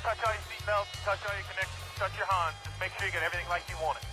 touch all your seatbelts, touch all your connections, touch your Hans. Just make sure you get everything like you want it.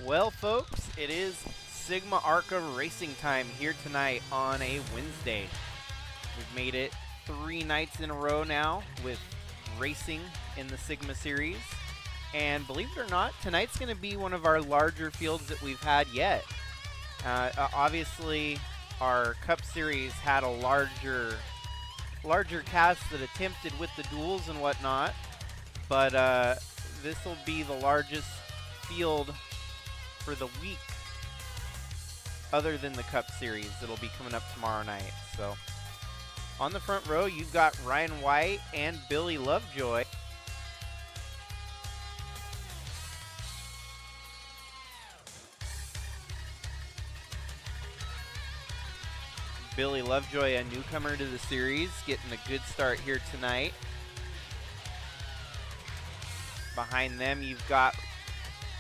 Well, folks, it is Sigma ARCA racing time here tonight on a Wednesday. We've made it 3 nights in a row now with racing in the Sigma series. And believe it or not, tonight's going to be one of our larger fields that we've had yet. Obviously, our Cup Series had a larger cast that attempted with the duels and whatnot. But this will be the largest field for the week other than the Cup Series that'll be coming up tomorrow night. So on the front row, you've got Ryan White and Billy Lovejoy. Billy Lovejoy, a newcomer to the series, getting a good start here tonight. Behind them, you've got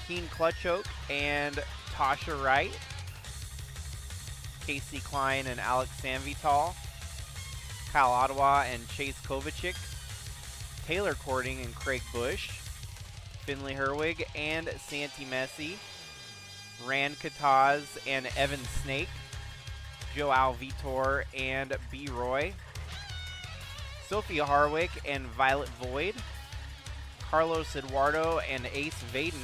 Keen Clutchoak and Tasha Wright, Casey Klein and Alex Sanvital, Kyle Ottawa and Chase Kovacic, Taylor Cording and Craig Bush, Finley Herwig and Santi Messi, Rand Kataz and Evan Snake, Joao Vitor and B. Roy, Sophia Harwick and Violet Void, Carlos Eduardo and Ace Vaden,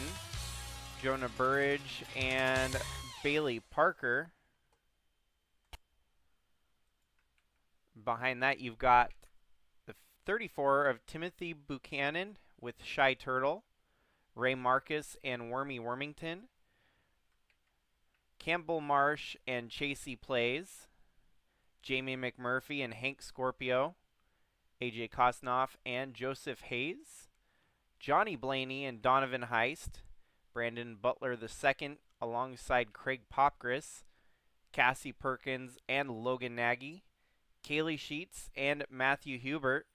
Jonah Burridge and Bailey Parker. Behind that, you've got the 34 of Timothy Buchanan with Shy Turtle, Ray Marcus and Wormy Wormington, Campbell Marsh and Chasey Plays, Jamie McMurphy and Hank Scorpio, AJ Kosnoff and Joseph Hayes, Johnny Blaney and Donovan Heist, Brandon Butler II alongside Craig Popgris, Cassie Perkins and Logan Nagy, Kaylee Sheets and Matthew Hubert,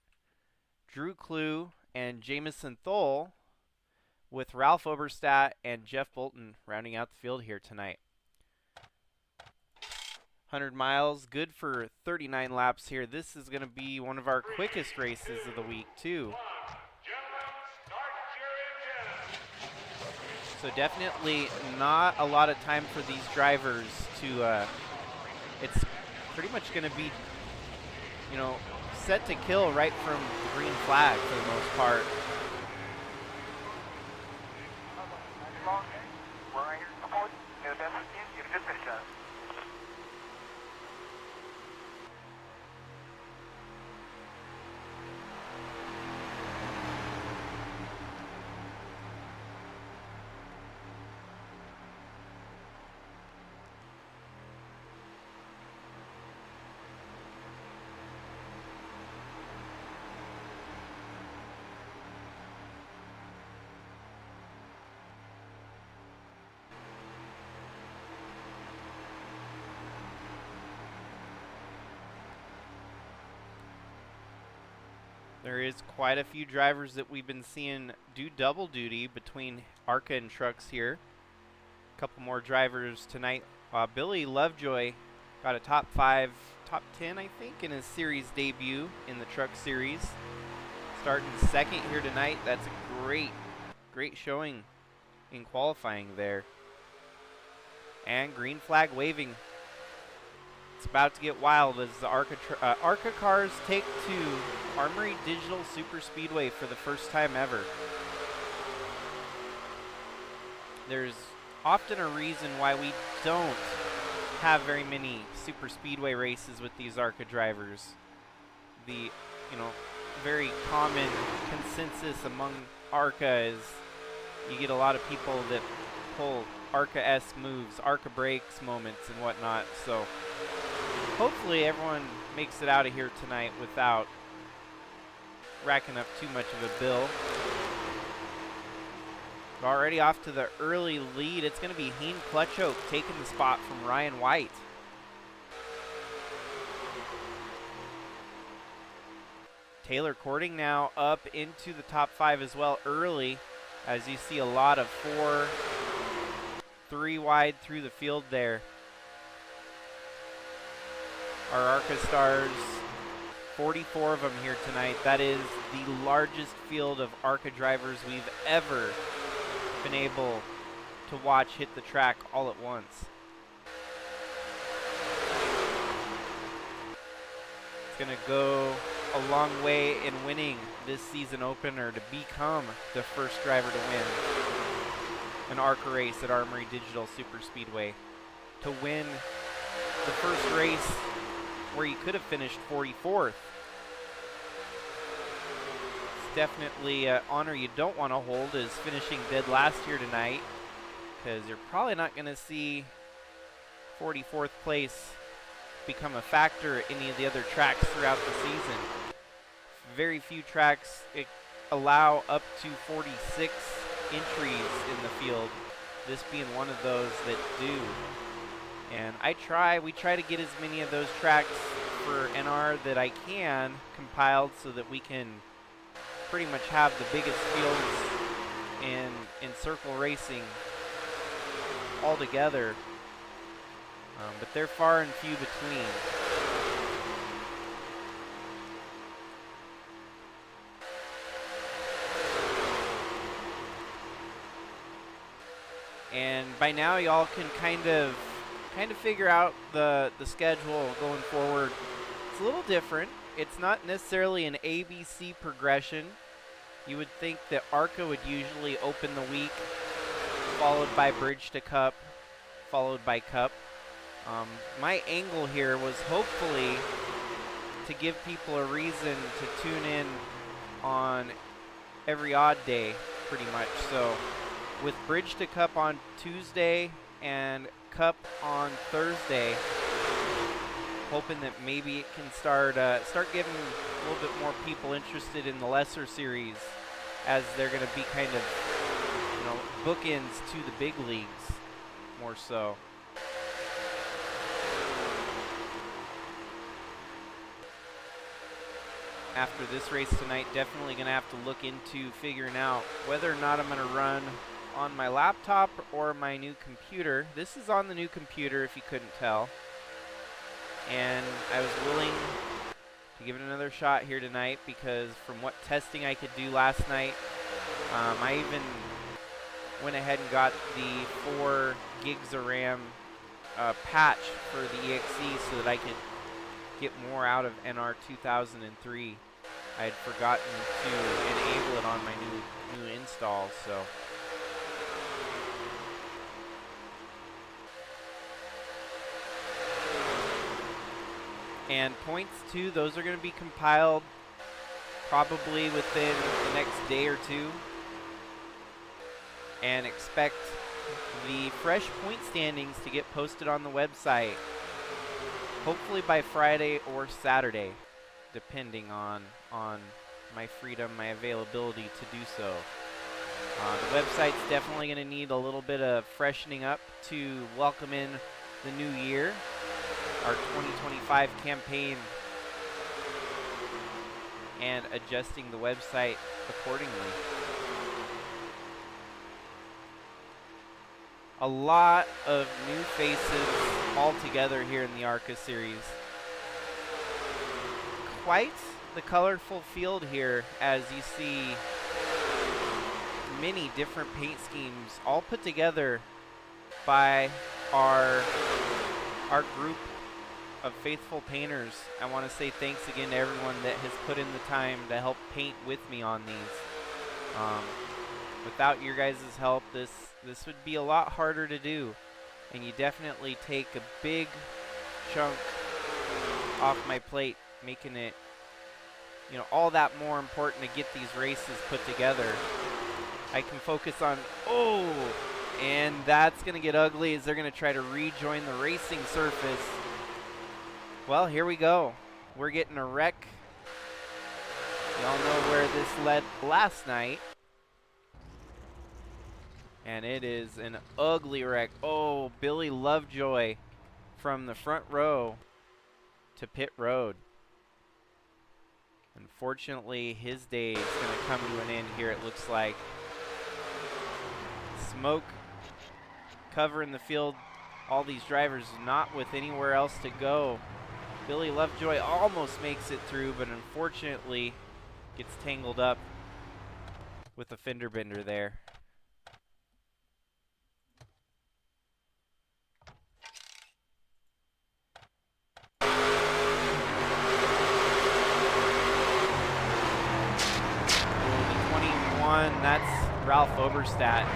Drew Clue and Jamison Thole, with Ralph Oberstadt and Jeff Bolton rounding out the field here tonight. 100 miles, good for 39 laps here. This is going to be one of our quickest races of the week, too. So definitely not a lot of time for these drivers to, it's pretty much going to be, you know, set to kill right from the green flag for the most part. There is quite a few drivers that we've been seeing do double duty between ARCA and trucks here. A couple more drivers tonight. Billy Lovejoy got a top 10, I think, in his series debut in the truck series. Starting second here tonight. That's a great showing in qualifying there. And green flag waving. It's about to get wild as the ARCA cars take to Armory Digital Superspeedway for the first time ever. There's often a reason why we don't have very many Superspeedway races with these ARCA drivers. The, very common consensus among ARCA is you get a lot of people that pull ARCA-esque moves, ARCA brakes moments and whatnot. So hopefully everyone makes it out of here tonight without racking up too much of a bill. Already off to the early lead. It's going to be Heen Clutchoke taking the spot from Ryan White. Taylor Cording now up into the top 5 as well early, as you see a lot of 4, 3 wide through the field there. Our ARCA stars, 44 of them here tonight. That is the largest field of ARCA drivers we've ever been able to watch hit the track all at once. It's going to go a long way in winning this season opener to become the first driver to win an ARCA race at Armory Digital Superspeedway. To win the first race where you could have finished 44th. It's definitely an honor you don't want to hold, is finishing dead last here tonight, because you're probably not going to see 44th place become a factor at any of the other tracks throughout the season. Very few tracks allow up to 46 entries in the field, this being one of those that do. And we try to get as many of those tracks for NR that I can compiled so that we can pretty much have the biggest fields in circle racing all together. But they're far and few between. And by now y'all can kind of figure out the schedule going forward. It's a little different. It's not necessarily an ABC progression. You would think that ARCA would usually open the week, followed by Bridge to Cup, followed by Cup. My angle here was hopefully to give people a reason to tune in on every odd day, pretty much. So with Bridge to Cup on Tuesday and Cup on Thursday, hoping that maybe it can start getting a little bit more people interested in the lesser series, as they're going to be kind of, bookends to the big leagues more so. After this race tonight, definitely going to have to look into figuring out whether or not I'm going to run on my laptop or my new computer. This is on the new computer, if you couldn't tell. And I was willing to give it another shot here tonight, because from what testing I could do last night, I even went ahead and got the 4 gigs of RAM patch for the EXE so that I could get more out of NR2003. I had forgotten to enable it on my new install, so. And points too, those are going to be compiled probably within the next day or two. And expect the fresh point standings to get posted on the website hopefully by Friday or Saturday, depending on my freedom, my availability to do so. The website's definitely going to need a little bit of freshening up to welcome in the new year, our 2025 campaign. and adjusting the website accordingly. A lot of new faces all together here in the ARCA series. Quite the colorful field here, as you see many different paint schemes all put together by our group of faithful painters. I want to say thanks again to everyone that has put in the time to help paint with me on these. Without your guys' help, this would be a lot harder to do, and you definitely take a big chunk off my plate, making it, you know, all that more important to get these races put together. I can focus on, and that's going to get ugly as they're going to try to rejoin the racing surface. Well, here we go. We're getting a wreck. Y'all know where this led last night. And it is an ugly wreck. Oh, Billy Lovejoy from the front row to pit road. Unfortunately, his day is going to come to an end here, it looks like. Smoke covering the field. All these drivers not with anywhere else to go. Billy Lovejoy almost makes it through, but unfortunately gets tangled up with a fender bender there. That's Ralph Oberstadt.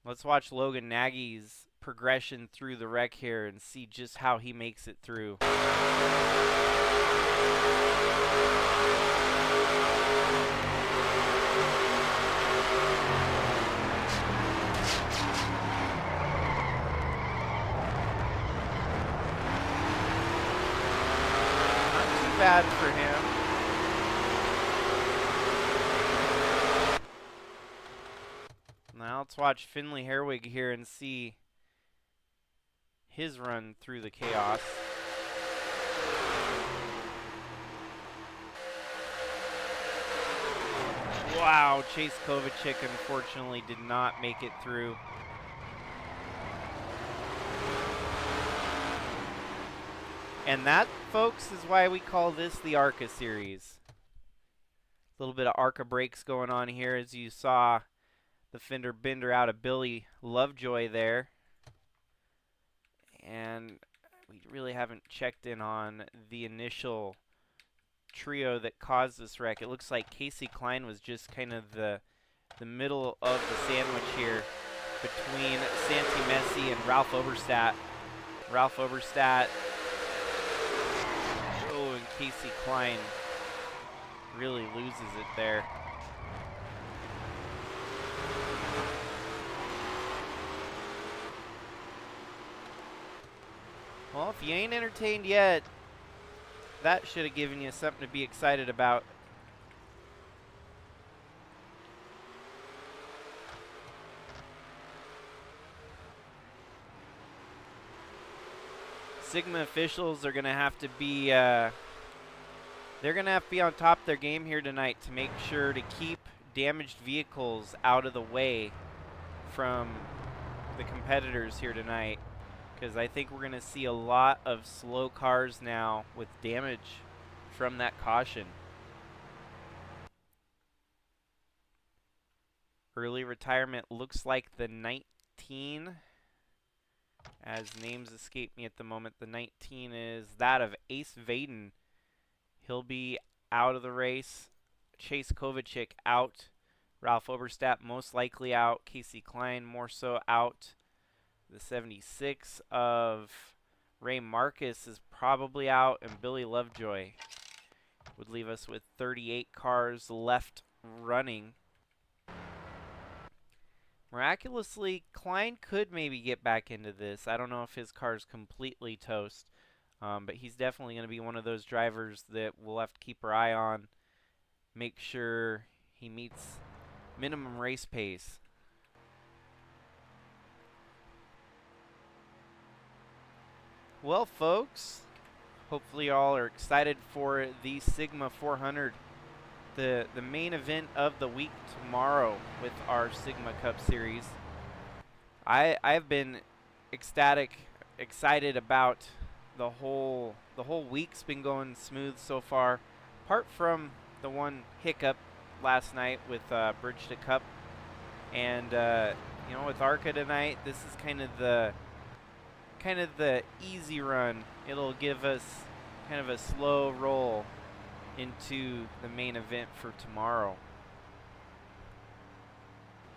Let's watch Logan Nagy's progression through the wreck here and see just how he makes it through. Bad for him. Now let's watch Finley Herwig here and see his run through the chaos. Wow, Chase Kovacic unfortunately did not make it through. And that, folks, is why we call this the ARCA series. A little bit of ARCA breaks going on here, as you saw the fender bender out of Billy Lovejoy there. And we really haven't checked in on the initial trio that caused this wreck. It looks like Casey Klein was just kind of the middle of the sandwich here between Santi Messi and Ralph Oberstadt. Ralph Oberstadt, and Casey Klein really loses it there. Well, if you ain't entertained yet, that should have given you something to be excited about. SIGMA officials are going to have to be they're going to have to be on top of their game here tonight to make sure to keep damaged vehicles out of the way from the competitors here tonight, because I think we're going to see a lot of slow cars now with damage from that caution. Early retirement looks like the 19. As names escape me at the moment, the 19 is that of Ace Vaden. He'll be out of the race. Chase Kovacic out. Ralph Oberstadt most likely out. Casey Klein more so out. The 76 of Ray Marcus is probably out, and Billy Lovejoy would leave us with 38 cars left running. Miraculously, Klein could maybe get back into this. I don't know if his car's completely toast, but he's definitely going to be one of those drivers that we'll have to keep our eye on make sure he meets minimum race pace. Well, folks, hopefully y'all are excited for the Sigma 400, the main event of the week tomorrow with our Sigma Cup Series. I've been excited about the whole week's been going smooth so far, apart from the one hiccup last night with Bridge to Cup, and you know, with ARCA tonight, this is kind of the easy run. It'll give us kind of a slow roll into the main event for tomorrow.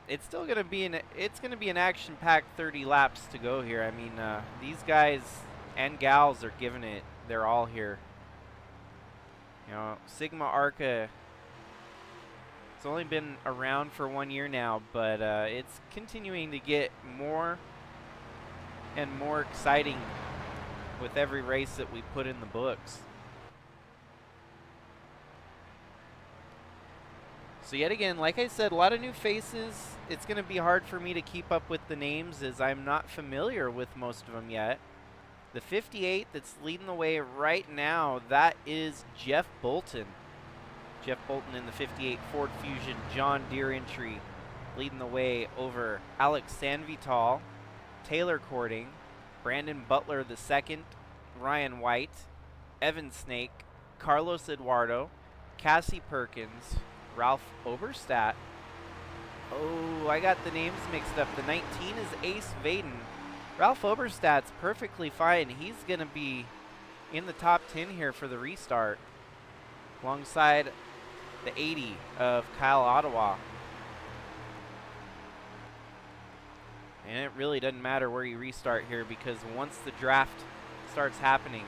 It's still gonna be an action-packed 30 laps to go here. I mean, these guys and gals are giving it their all here. You know, Sigma ARCA, it's only been around for 1 year now, but it's continuing to get more and more exciting with every race that we put in the books. So yet again, like I said, a lot of new faces. It's going to be hard for me to keep up with the names as I'm not familiar with most of them yet. The 58 that's leading the way right now, that is Jeff Bolton. Jeff Bolton in the 58 Ford Fusion John Deere entry, leading the way over Alex Sanvital, Taylor Cording, Brandon Butler II, Ryan White, Evan Snake, Carlos Eduardo, Cassie Perkins, Ralph Oberstadt. Oh, I got the names mixed up. The 19 is Ace Vaden. Ralph Oberstadt's perfectly fine. He's going to be in the top 10 here for the restart, alongside the 80 of Kyle Ottawa. And it really doesn't matter where you restart here, because once the draft starts happening,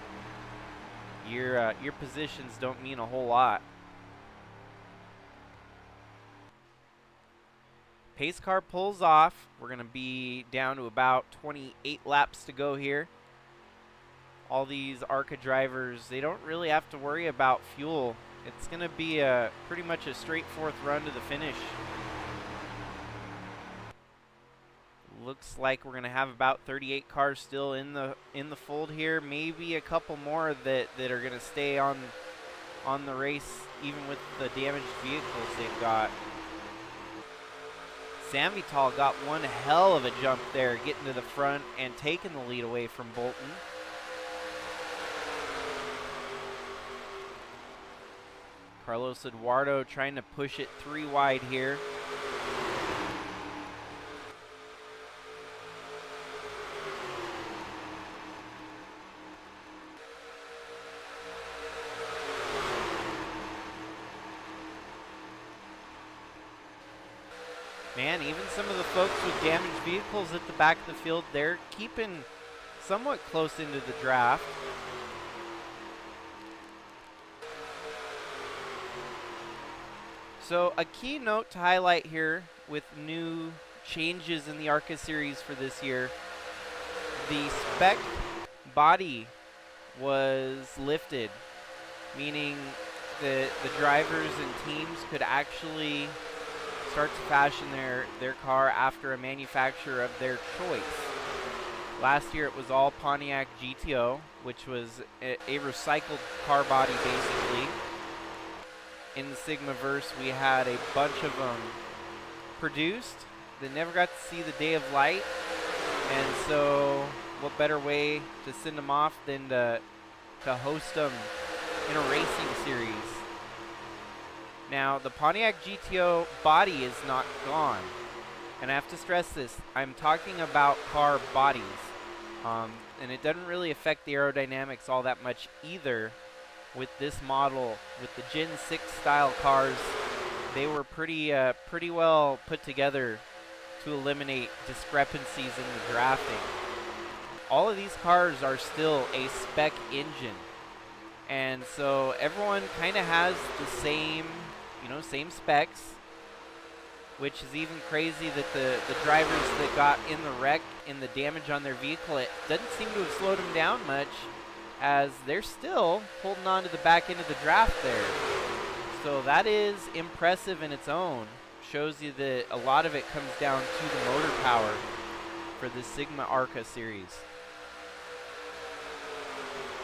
your positions don't mean a whole lot. Pace car pulls off. We're going to be down to about 28 laps to go here. All these ARCA drivers, they don't really have to worry about fuel. It's going to be pretty much a straight fourth run to the finish. Looks like we're going to have about 38 cars still in the fold here. Maybe a couple more that are going to stay on the race, even with the damaged vehicles they've got. Sanvital got one hell of a jump there, getting to the front and taking the lead away from Bolton. Carlos Eduardo trying to push it 3 wide here. Man, even some of the folks with damaged vehicles at the back of the field, they're keeping somewhat close into the draft. So a key note to highlight here with new changes in the ARCA series for this year, the spec body was lifted, meaning the drivers and teams could actually start to fashion their car after a manufacturer of their choice. Last year it was all Pontiac GTO, which was a recycled car body basically. In the Sigmaverse we had a bunch of them produced that never got to see the day of light, and so what better way to send them off than to host them in a racing series. Now, the Pontiac GTO body is not gone. And I have to stress this, I'm talking about car bodies. And it doesn't really affect the aerodynamics all that much either with this model. With the Gen 6 style cars, they were pretty well put together to eliminate discrepancies in the drafting. All of these cars are still a spec engine. And so everyone kind of has the same specs, which is even crazy that the drivers that got in the wreck and the damage on their vehicle, it doesn't seem to have slowed them down much, as they're still holding on to the back end of the draft there. So that is impressive in its own. Shows you that a lot of it comes down to the motor power for the Sigma ARCA series.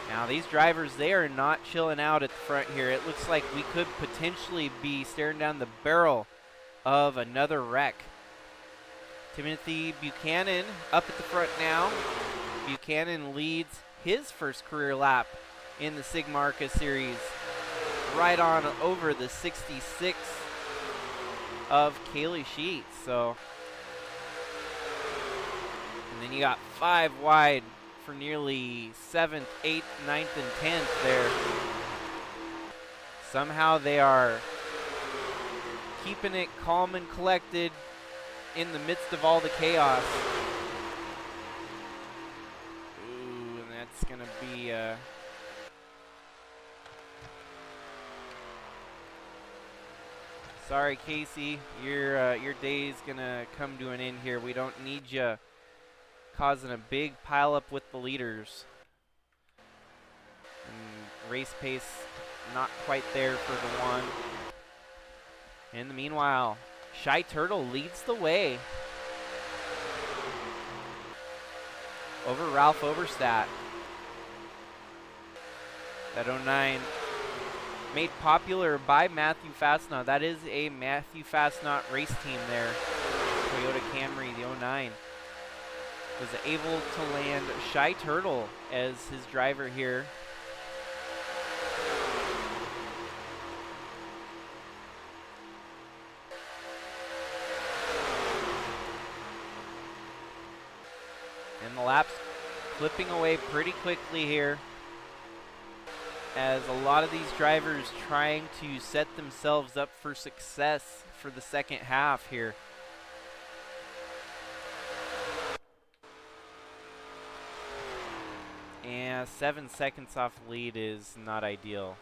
Now these drivers, they are not chilling out at the front here. It looks like we could potentially be staring down the barrel of another wreck. Timothy Buchanan up at the front now. Buchanan leads his first career lap in the Sigma ARCA series, right on over the 66 of Kaylee Sheets. So, and then you got 5 wide for nearly 7th, 8th, 9th, and 10th there. Somehow they are keeping it calm and collected in the midst of all the chaos. Ooh, and that's gonna be sorry, Casey, your day's gonna come to an end here. We don't need you causing a big pileup with the leaders. And race pace not quite there for the one. In the meanwhile, Shy Turtle leads the way over Ralph Oberstadt. That 09 made popular by Matthew Fastnaugh. That is a Matthew Fastnaugh race team there. Toyota Camry, the 09. Was able to land Shy Turtle as his driver here. And the laps clipping away pretty quickly here, as a lot of these drivers trying to set themselves up for success for the second half here. And 7 seconds off lead is not ideal.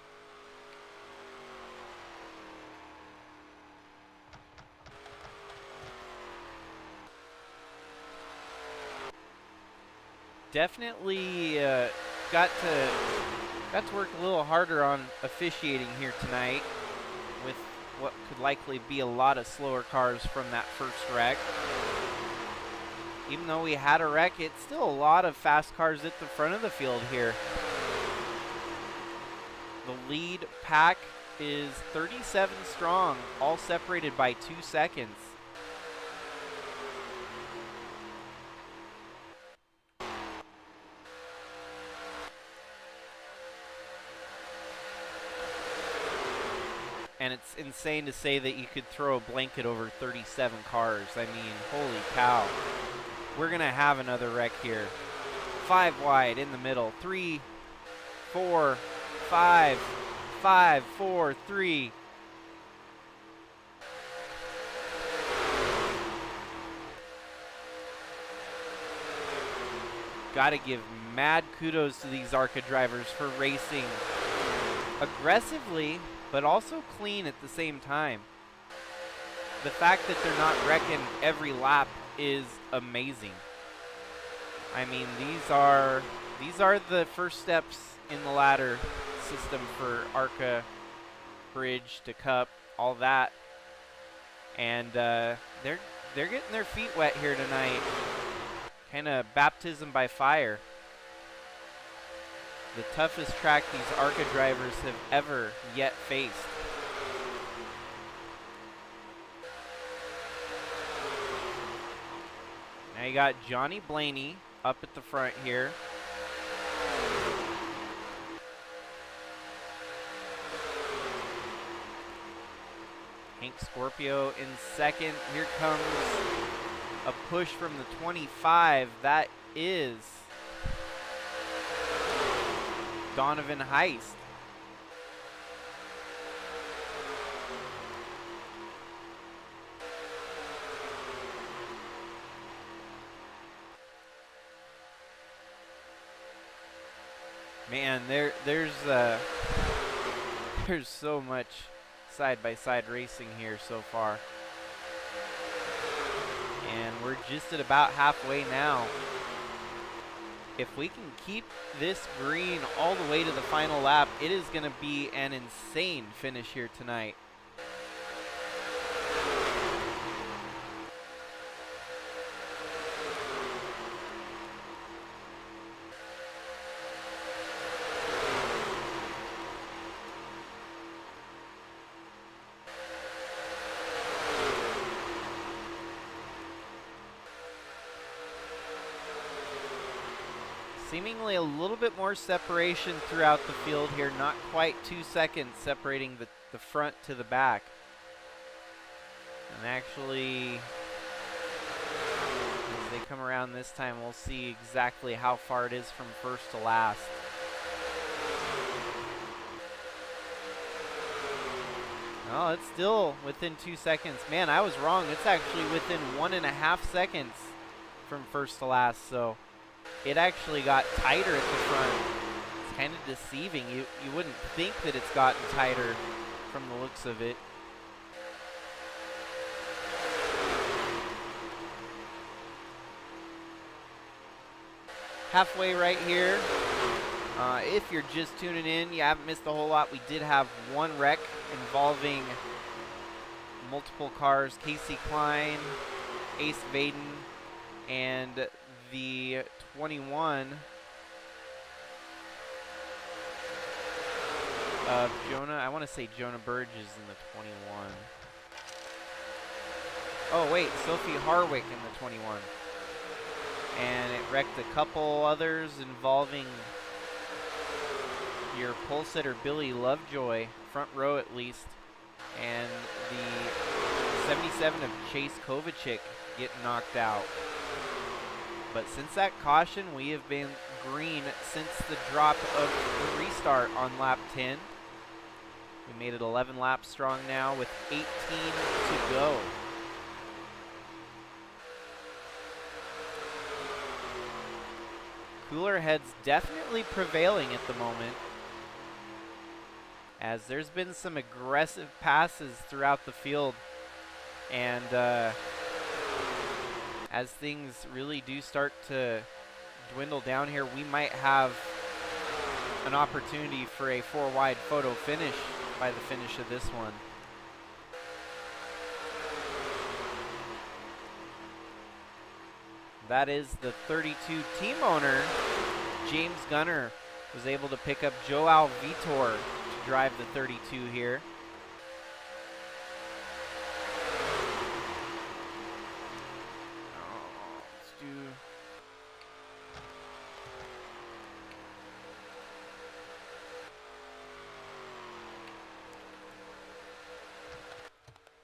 Definitely got to work a little harder on officiating here tonight, with what could likely be a lot of slower cars from that first wreck. Even though we had a wreck, it's still a lot of fast cars at the front of the field here. The lead pack is 37 strong, all separated by 2 seconds. And it's insane to say that you could throw a blanket over 37 cars. I mean, holy cow. We're going to have another wreck here. 5 wide in the middle. 3, 4, 5, 5, 4, 3. Got to give mad kudos to these ARCA drivers for racing aggressively, but also clean at the same time. The fact that they're not wrecking every lap is amazing. I mean, these are the first steps in the ladder system for ARCA, bridge to cup, all that. And they're getting their feet wet here tonight. Kind of baptism by fire. The toughest track these ARCA drivers have ever yet faced. Now you got Johnny Blaney up at the front here. Hank Scorpio in second. Here comes a push from the 25. That is Donovan Heist. Man, there's so much side-by-side racing here so far. And we're just at about halfway now. if we can keep this green all the way to the final lap, it is going to be an insane finish here tonight. Seemingly a little bit more separation throughout the field here, not quite 2 seconds separating the front to the back. And actually, as they come around this time, we'll see exactly how far it is from first to last. Oh, it's still within 2 seconds. Man, I was wrong. It's actually within 1.5 seconds from first to last, so it actually got tighter at the front. It's kind of deceiving. You wouldn't think that it's gotten tighter from the looks of it. Halfway right here. If you're just tuning in, you haven't missed a whole lot. We did have one wreck involving multiple cars. Casey Klein, Ace Vaden, and the 21 of Jonah. I want to say Jonah Burge is in the 21. Oh wait, Sophie Harwick in the 21. And it wrecked a couple others involving your pole sitter Billy Lovejoy, front row at least, and the 77 of Chase Kovacic getting knocked out. But since that caution, we have been green since the drop of the restart on lap 10. We made it 11 laps strong now with 18 to go. Cooler heads definitely prevailing at the moment, as there's been some aggressive passes throughout the field, and as things really do start to dwindle down here, we might have an opportunity for a 4-wide photo finish by the finish of this one. That is the 32 team owner. James Gunner was able to pick up Joao Vitor to drive the 32 here.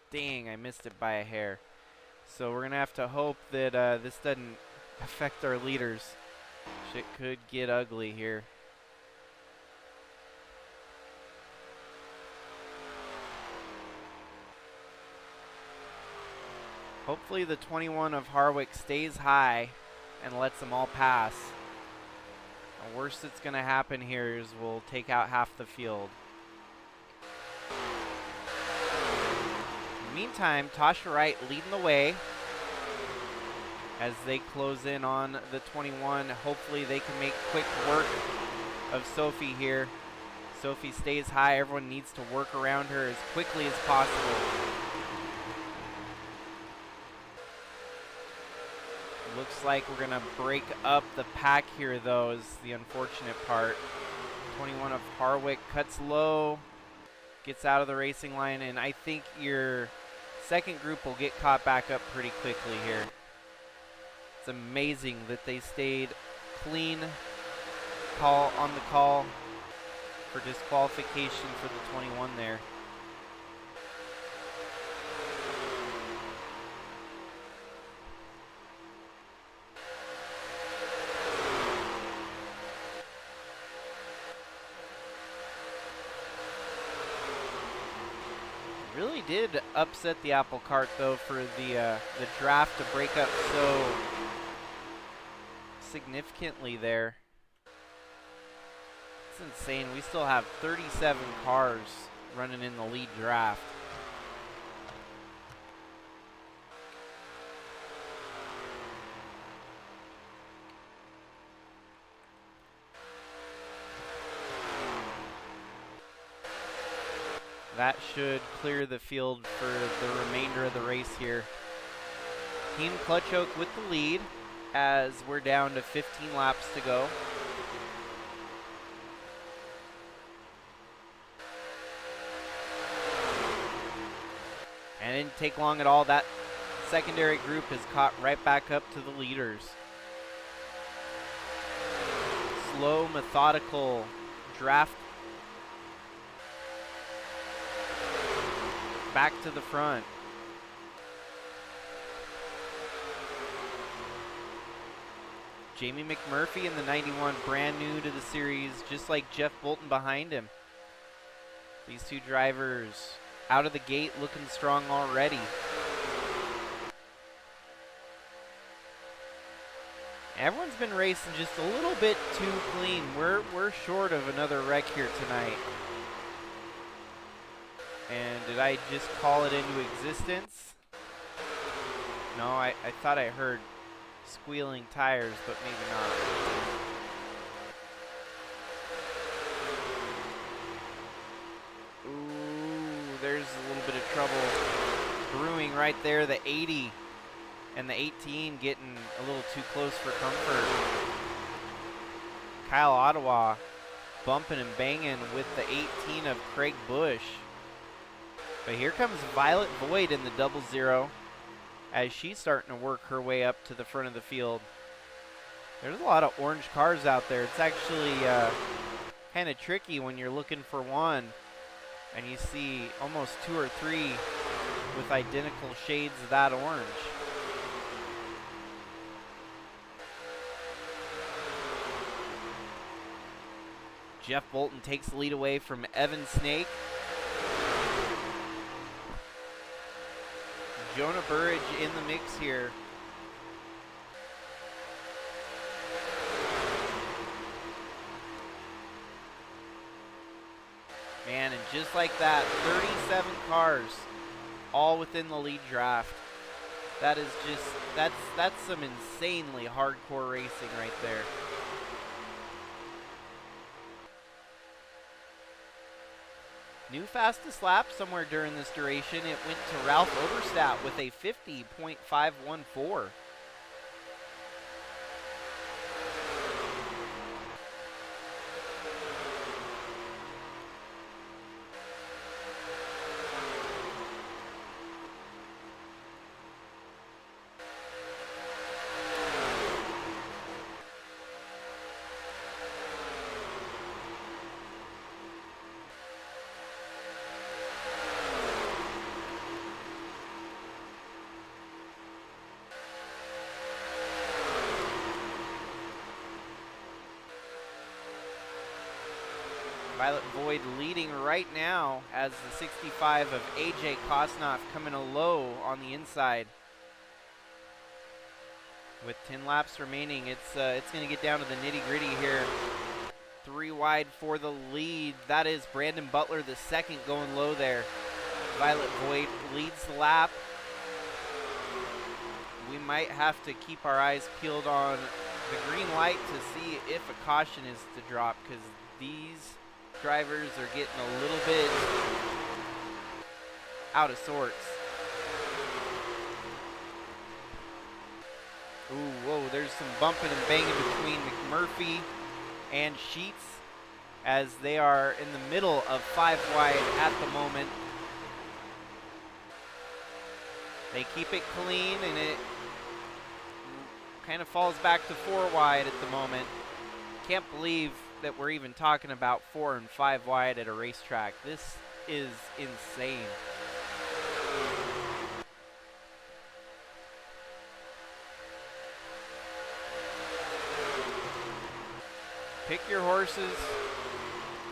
Dang, I missed it by a hair. So we're going to have to hope that this doesn't affect our leaders. Shit could get ugly here. Hopefully the 21 of Harwick stays high and lets them all pass. The worst that's going to happen here is we'll take out half the field. Meantime, Tasha Wright leading the way as they close in on the 21. Hopefully they can make quick work of Sophie here. Sophie stays high. Everyone needs to work around her as quickly as possible. Looks like we're going to break up the pack here, though, is the unfortunate part. 21 of Harwick cuts low, gets out of the racing line, and I think your second group will get caught back up pretty quickly here. It's amazing that they stayed clean on the call for disqualification for the 21 there. Really did upset the apple cart, though, for the draft to break up so significantly there. It's insane. We still have 37 cars running in the lead draft. That should clear the field for the remainder of the race here. Team Clutch Oak with the lead as we're down to 15 laps to go. And it didn't take long at all. That secondary group has caught right back up to the leaders. Slow, methodical draft back to the front. Jamie McMurphy in the 91, brand new to the series, just like Jeff Bolton behind him. These two drivers out of the gate looking strong already. Everyone's been racing just a little bit too clean. We're short of another wreck here tonight. And did I just call it into existence? No, I thought I heard squealing tires, but maybe not. Ooh, there's a little bit of trouble brewing right there. The 80 and the 18 getting a little too close for comfort. Kyle Ottawa bumping and banging with the 18 of Craig Bush. But here comes Violet Void in the 00 as she's starting to work her way up to the front of the field. There's a lot of orange cars out there. It's actually kind of tricky when you're looking for one and you see almost 2 or 3 with identical shades of that orange. Jeff Bolton takes the lead away from Evan Snake. Jonah Burridge in the mix here. Man, and just like that, 37 cars all within the lead draft. That is just, that's some insanely hardcore racing right there. New fastest lap somewhere during this duration. It went to Ralph Oberstadt with a 50.514. Violet Void leading right now as the 65 of AJ Kosnoff coming a low on the inside. With 10 laps remaining, it's going to get down to the nitty-gritty here. 3 wide for the lead. That is Brandon Butler, the second, going low there. Violet Void leads the lap. We might have to keep our eyes peeled on the green light to see if a caution is to drop, because these drivers are getting a little bit out of sorts. Ooh, whoa, there's some bumping and banging between McMurphy and Sheets as they are in the middle of 5 wide at the moment. They keep it clean and it kind of falls back to 4 wide at the moment. Can't believe that we're even talking about 4 and 5 wide at a racetrack. This is insane. Pick your horses,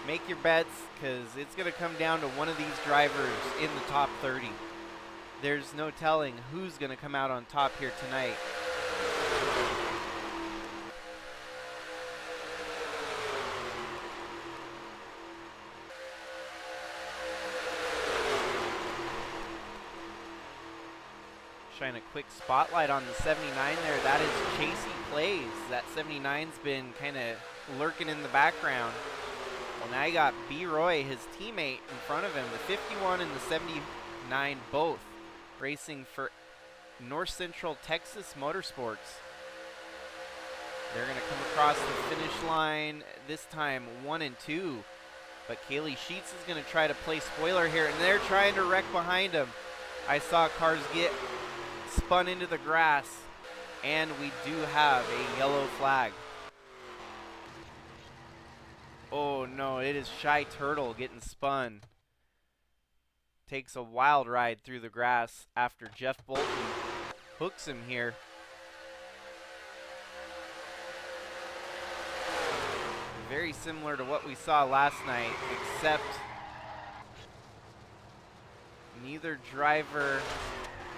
make your bets, because it's going to come down to one of these drivers in the top 30. There's no telling who's going to come out on top here tonight. Shine a quick spotlight on the 79 there. That is Chasey Plays. That 79's been kind of lurking in the background. Well, now you got B. Roy, his teammate, in front of him. The 51 and the 79 both racing for North Central Texas Motorsports. They're going to come across the finish line, this time 1 and 2. But Kaylee Sheets is going to try to play spoiler here, and they're trying to wreck behind him. I saw cars get spun into the grass, and we do have a yellow flag. Oh no, it is Shy Turtle getting spun. Takes a wild ride through the grass after Jeff Bolton hooks him here. Very similar to what we saw last night, except neither driver...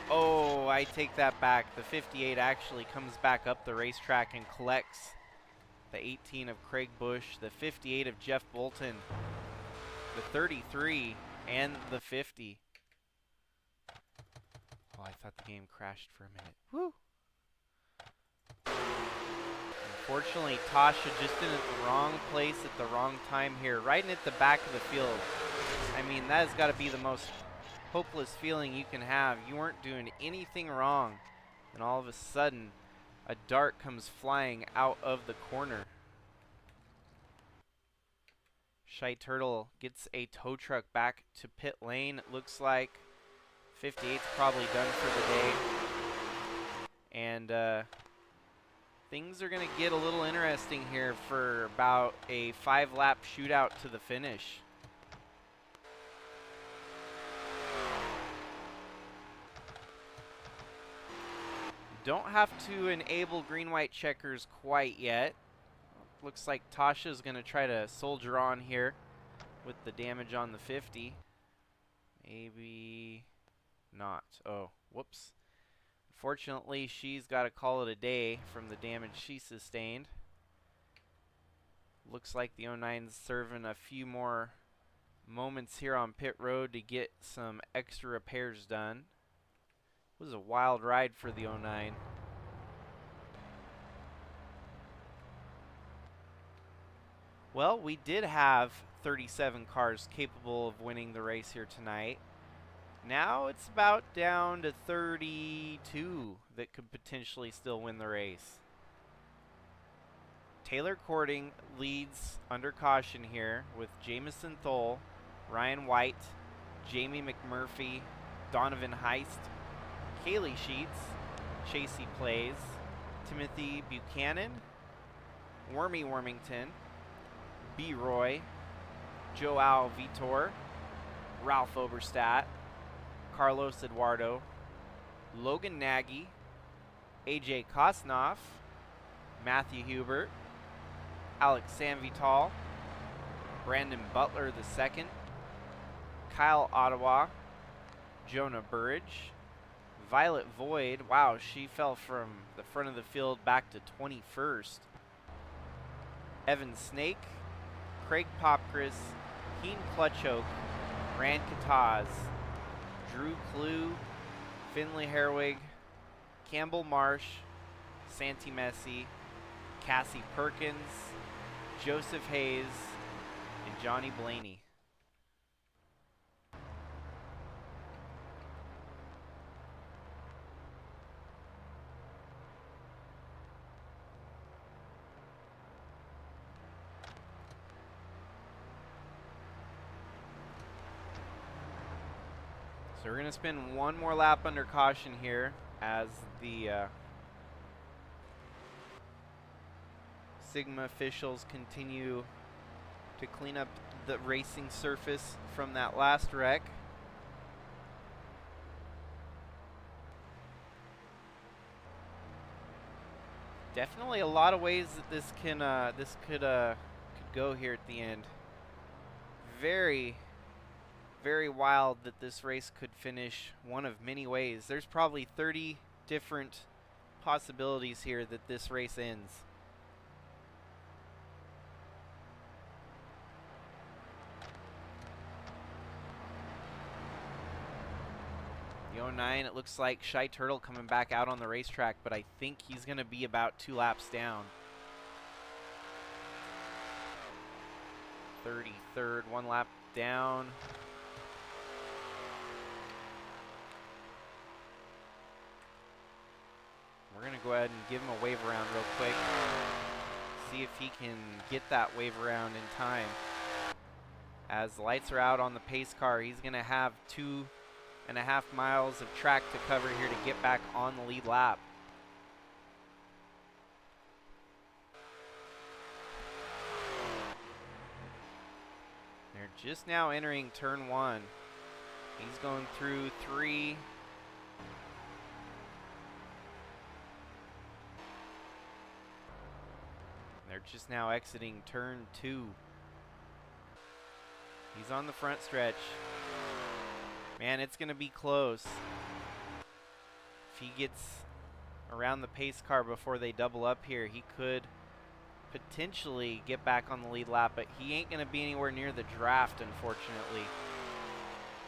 Oh, I take that back. The 58 actually comes back up the racetrack and collects the 18 of Craig Bush, the 58 of Jeff Bolton, the 33, and the 50. Oh, I thought the game crashed for a minute. Woo! Unfortunately, Tasha just in the wrong place at the wrong time here, right at the back of the field. I mean, that has got to be the most hopeless feeling you can have. You weren't doing anything wrong, and all of a sudden, a dart comes flying out of the corner. Shy Turtle gets a tow truck back to pit lane. It looks like 58's probably done for the day. And things are going to get a little interesting here for about a 5-lap shootout to the finish. Don't have to enable green-white checkers quite yet. Looks like Tasha's going to try to soldier on here with the damage on the 50. Maybe not. Oh, whoops. Unfortunately, she's got to call it a day from the damage she sustained. Looks like the 09's serving a few more moments here on pit road to get some extra repairs done. It was a wild ride for the 09. Well, we did have 37 cars capable of winning the race here tonight. Now it's about down to 32 that could potentially still win the race. Taylor Cording leads under caution here with Jamison Thole, Ryan White, Jamie McMurphy, Donovan Heist, Kaylee Sheets, Chasey Plays, Timothy Buchanan, Wormy Wormington, B. Roy, Joao Vitor, Ralph Oberstadt, Carlos Eduardo, Logan Nagy, AJ Kosnoff, Matthew Hubert, Alex Sanvital, Brandon Butler II, Kyle Ottawa, Jonah Burridge, Violet Void. Wow, she fell from the front of the field back to 21st. Evan Snake, Craig Popkris, Keen Clutchoke, Rand Kataz, Drew Clue, Finley Herwig, Campbell Marsh, Santi Messi, Cassie Perkins, Joseph Hayes, and Johnny Blaney. So we're going to spin one more lap under caution here as the Sigma officials continue to clean up the racing surface from that last wreck. Definitely a lot of ways that this can could go here at the end. Very wild that this race could finish one of many ways. There's probably 30 different possibilities here that this race ends. The 09, it looks like Shy Turtle coming back out on the racetrack, but I think he's going to be about 2 laps down. 33rd, 1 lap down. We're going to go ahead and give him a wave around real quick. See if he can get that wave around in time. As the lights are out on the pace car, he's going to have 2.5 miles of track to cover here to get back on the lead lap. They're just now entering turn 1. He's going through 3. They're just now exiting turn 2. He's on the front stretch. Man, it's going to be close. If he gets around the pace car before they double up here, he could potentially get back on the lead lap, but he ain't going to be anywhere near the draft, unfortunately.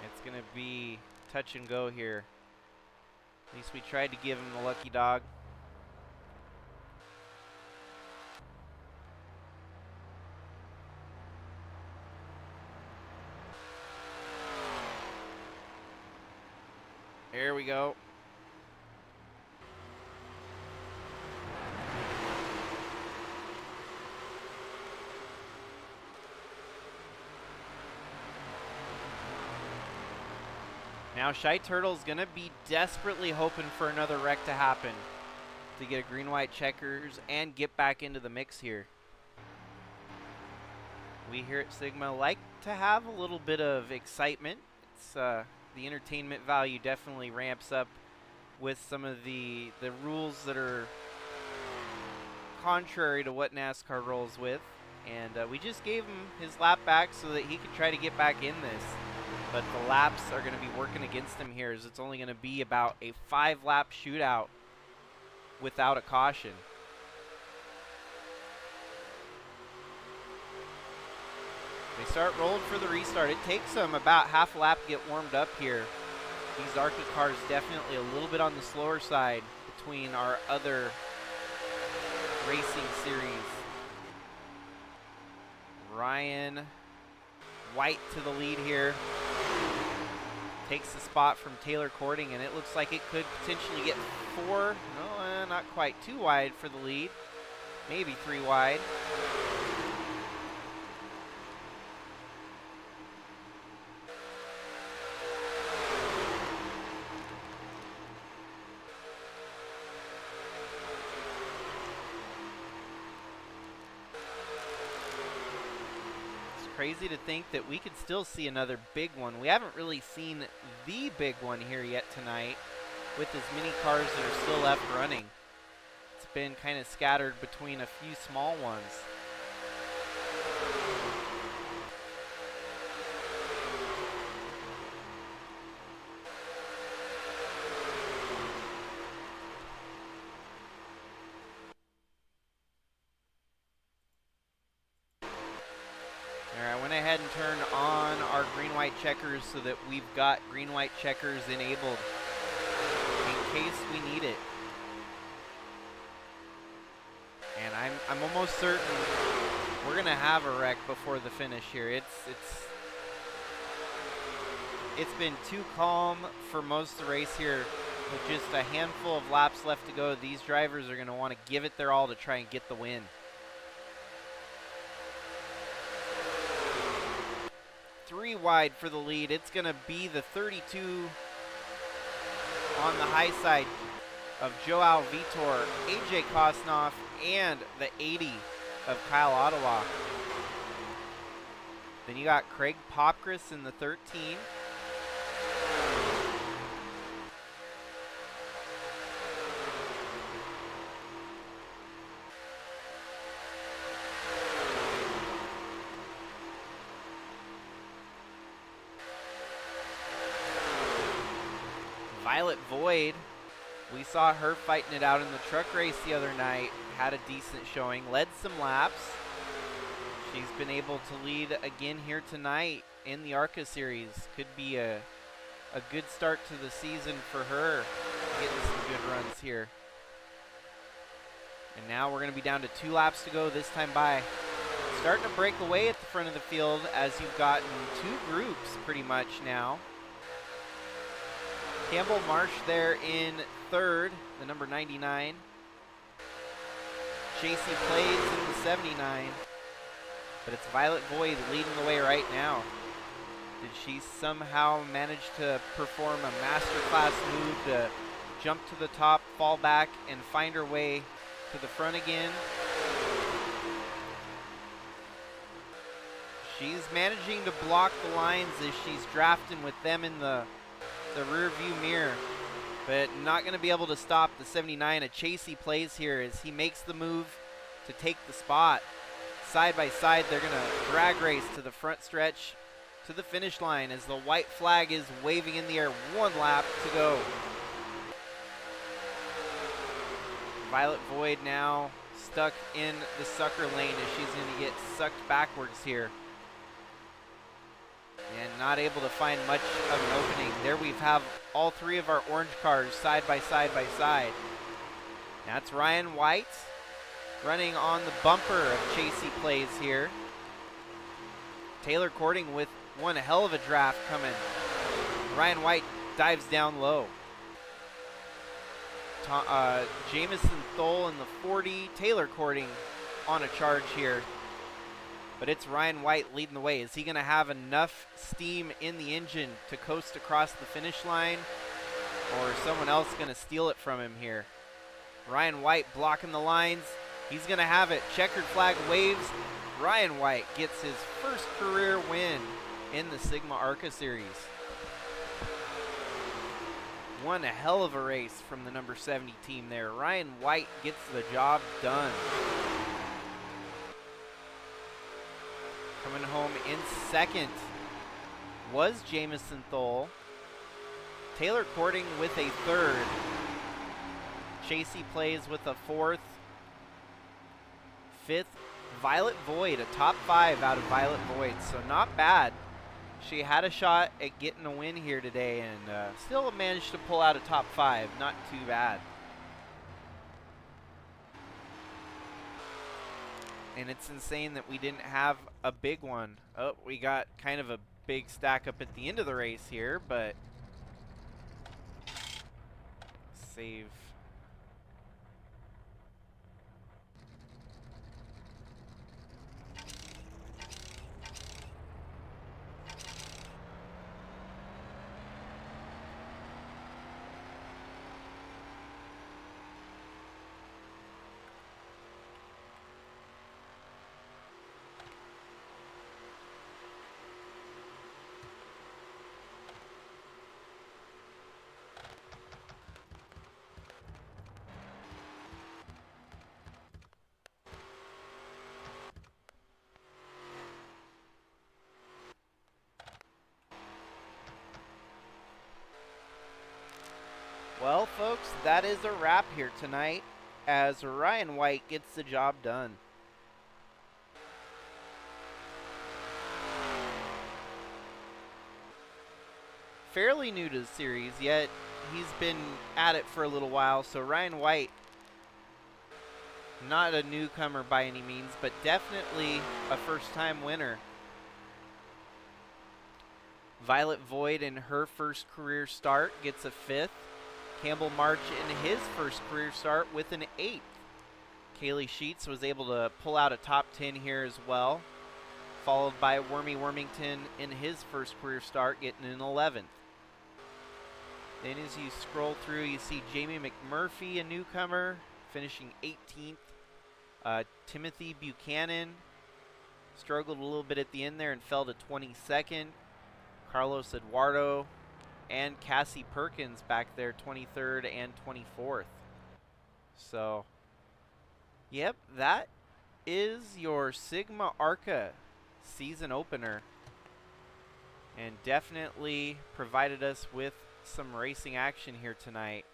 It's going to be touch and go here. At least we tried to give him the lucky dog. There we go. Now Shy Turtle's gonna be desperately hoping for another wreck to happen to get a green-white checkers and get back into the mix here. We here at Sigma like to have a little bit of excitement. It's the entertainment value definitely ramps up with some of the rules that are contrary to what NASCAR rolls with. And we just gave him his lap back so that he could try to get back in this. But the laps are going to be working against him here, as it's only going to be about a 5-lap shootout without a caution. They start rolling for the restart. It takes them about half a lap to get warmed up here. These ARCA cars definitely a little bit on the slower side between our other racing series. Ryan White to the lead here. Takes the spot from Taylor Cording, and it looks like it could potentially get 4. No, not quite 2 wide for the lead. Maybe 3 wide. Crazy to think that we could still see another big one. We haven't really seen the big one here yet tonight with as many cars that are still left running. It's been kind of scattered between a few small ones. Ahead and turn on our green-white checkers so that we've got green-white checkers enabled in case we need it. And I'm almost certain we're gonna have a wreck before the finish here. It's been too calm for most of the race here. With just a handful of laps left to go, these drivers are gonna want to give it their all to try and get the win. 3 wide for the lead. It's going to be the 32 on the high side of Joao Vitor, AJ Kosnoff, and the 80 of Kyle Ottawa. Then you got Craig Popkris in the 13. Violet Void, we saw her fighting it out in the truck race the other night, had a decent showing, led some laps. She's been able to lead again here tonight in the ARCA series. Could be a good start to the season for her, getting some good runs here. And now we're going to be down to 2 laps to go this time by. Starting to break away at the front of the field as you've gotten two groups pretty much now. Campbell Marsh there in third, the number 99. JC Plays in the 79. But it's Violet Void leading the way right now. Did she somehow manage to perform a masterclass move to jump to the top, fall back, and find her way to the front again? She's managing to block the lines as she's drafting with them in the rear view mirror, but not going to be able to stop the 79. A Chasey Plays here as he makes the move to take the spot. Side by side, they're going to drag race to the front stretch to the finish line as the white flag is waving in the air. One lap to go. Violet Void now stuck in the sucker lane as she's going to get sucked backwards here. And not able to find much of an opening. There we have all three of our orange cars side by side by side. That's Ryan White running on the bumper of Chasey Plays here. Taylor Cording with one hell of a draft coming. Ryan White dives down low. Jamison Thole in the 40. Taylor Cording on a charge here. But it's Ryan White leading the way. Is he going to have enough steam in the engine to coast across the finish line? Or is someone else going to steal it from him here? Ryan White blocking the lines. He's going to have it. Checkered flag waves. Ryan White gets his first career win in the SIGMA ARCA series. One hell of a race from the number 70 team there. Ryan White gets the job done. Coming home in second was Jamison Thole. Taylor Cording with a third. Chasey Plays with a fourth. Fifth, Violet Void, a top 5 out of Violet Void, so not bad. She had a shot at getting a win here today and still managed to pull out a top 5, not too bad. And it's insane that we didn't have a big one. Oh, we got kind of a big stack up at the end of the race here, but save. Well, folks, that is a wrap here tonight as Ryan White gets the job done. Fairly new to the series, yet he's been at it for a little while, so Ryan White, not a newcomer by any means, but definitely a first-time winner. Violet Void in her first career start gets a 5th. Campbell March in his first career start with an 8th. Kaylee Sheets was able to pull out a top 10 here as well, followed by Wormy Wormington in his first career start getting an 11th. Then as you scroll through, you see Jamie McMurphy, a newcomer, finishing 18th. Timothy Buchanan struggled a little bit at the end there and fell to 22nd. Carlos Eduardo and Cassie Perkins back there, 23rd and 24th. So, yep, that is your SIGMA ARCA season opener. And definitely provided us with some racing action here tonight.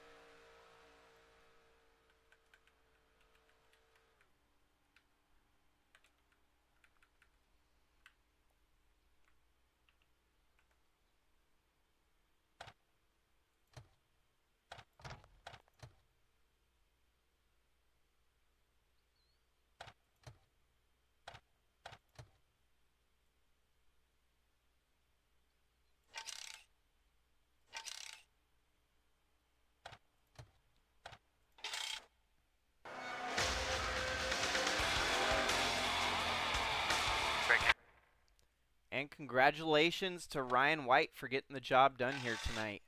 And congratulations to Ryan White for getting the job done here tonight.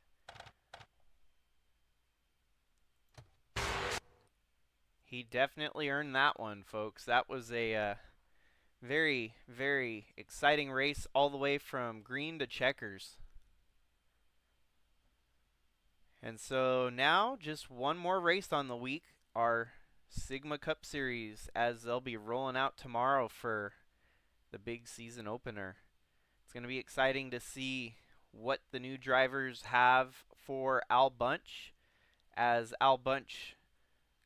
He definitely earned that one, folks. That was a very, very exciting race all the way from green to checkers. And so now just one more race on the week, our Sigma Cup Series, as they'll be rolling out tomorrow for the big season opener. It's going to be exciting to see what the new drivers have for Al Bunch, as Al Bunch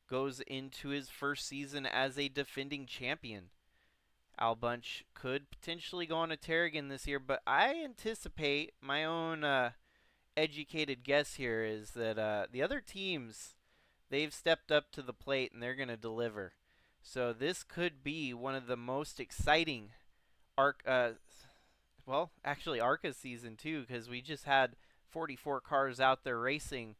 goes into his first season as a defending champion. Al Bunch could potentially go on a tear again this year, but I anticipate, my own educated guess here is that the other teams, they've stepped up to the plate and they're going to deliver. So this could be one of the most exciting ARCA season too, because we just had 44 cars out there racing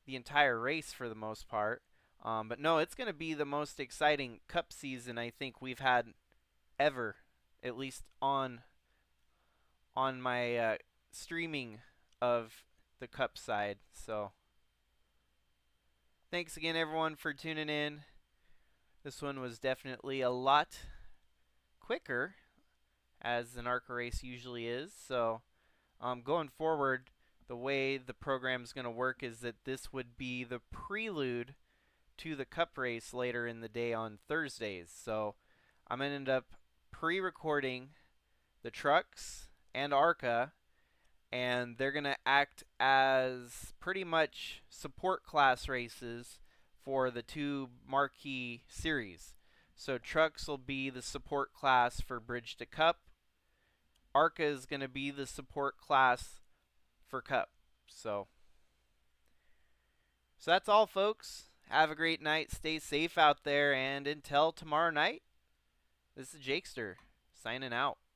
the entire race for the most part. But no, it's going to be the most exciting Cup season I think we've had ever, at least on my streaming of the Cup side. So thanks again everyone for tuning in. This one was definitely a lot quicker, as an ARCA race usually is. So going forward, the way the program is going to work is that this would be the prelude to the Cup race later in the day on Thursdays. So I'm going to end up pre-recording the trucks and ARCA, and they're going to act as pretty much support class races for the two marquee series. So trucks will be the support class for Bridge to Cup. ARCA is going to be the support class for Cup. So that's all, folks. Have a great night. Stay safe out there. And until tomorrow night, this is Jakester signing out.